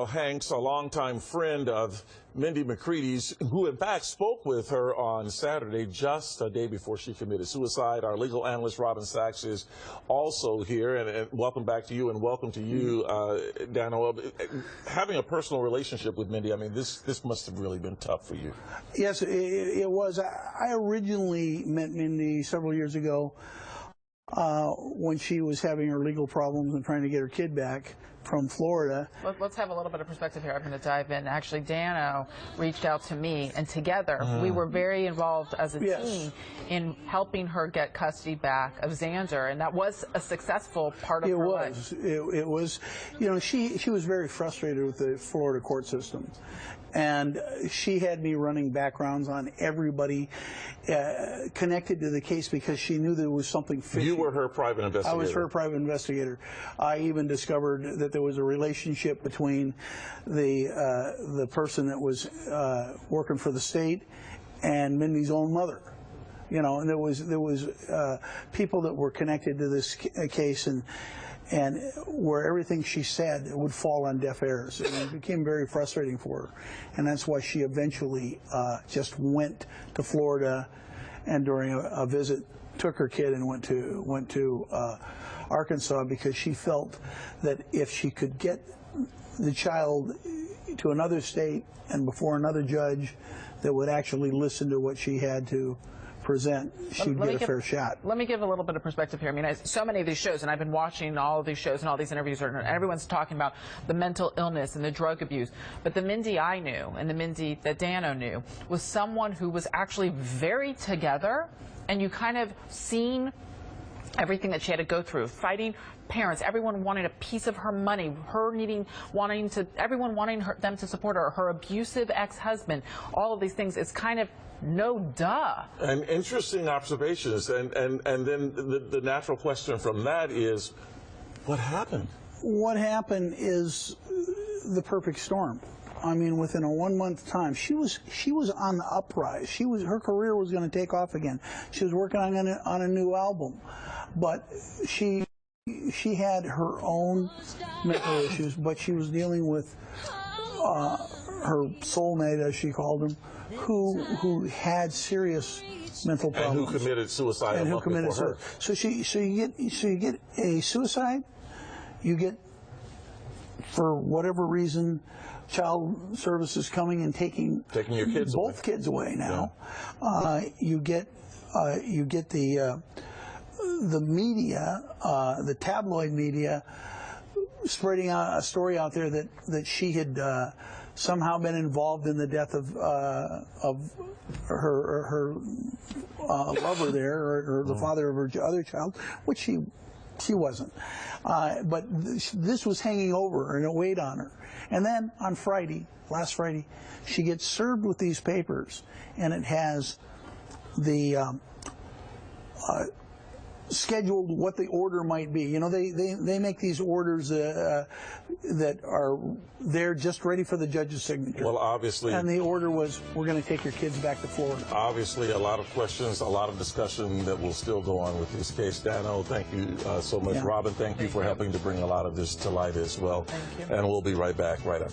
Dano Hanks, a longtime friend of Mindy McReady's, who in fact spoke with her on Saturday, just a day before she committed suicide. Our legal analyst, Robin Sachs, is also here. And welcome back to you, and welcome to you, Dano. Having a personal relationship with Mindy, I mean, this must have really been tough for you. Yes, it was. I originally met Mindy several years ago when she was having her legal problems and trying to get her kid back from Florida. Let's have a little bit of perspective here. I'm going to dive in. Actually, Dano reached out to me, and together we were very involved as a team in helping her get custody back of Xander, and that was a successful part of her life. It was, you know, she was very frustrated with the Florida court system. And she had me running backgrounds on everybody connected to the case because she knew there was something fishy. You were her private investigator. I was her private investigator. I even discovered that there was a relationship between the person that was working for the state and Mindy's own mother. You know, and there was people that were connected to this case, and where everything she said would fall on deaf ears. And it became very frustrating for her. And that's why she eventually just went to Florida, and during a visit took her kid and went to Arkansas, because she felt that if she could get the child to another state and before another judge that would actually listen to what she had to present, she'd get a fair shot. Let me give a little bit of perspective here. I mean, so many of these shows, and I've been watching all of these shows and all these interviews, and everyone's talking about the mental illness and the drug abuse. But the Mindy I knew and the Mindy that Dano knew was someone who was actually very together, and you kind of seen everything that she had to go through, fighting parents, everyone wanting a piece of her money, everyone wanting them to support her, her abusive ex-husband. All of these things is kind of no duh. And interesting observations. And then the natural question from that is, what happened? What happened is the perfect storm. I mean, within a 1 month time, she was on the uprise. Her career was going to take off again. She was working on a new album, but she had her own mental issues. But she was dealing with her soulmate, as she called him, who had serious mental problems. And who committed suicide a month before her. So you get a suicide, you get, for whatever reason, child services coming and taking your kids both away. Kids away now. Yeah. You get the media, the tabloid media, spreading a story out there that she had somehow been involved in the death of her lover there, or the father of her other child, which she wasn't. But this was hanging over her, and it weighed on her. And then on Friday, last Friday, she gets served with these papers, and it has the scheduled what the order might be. You know, they make these orders that are there just ready for the judge's signature. Well, obviously. And the order was, we're going to take your kids back to Florida. Obviously, a lot of questions, a lot of discussion that will still go on with this case. Dano, thank you so much. Yeah. Robin, thank you for helping to bring a lot of this to light as well. Thank you. And we'll be right back right after.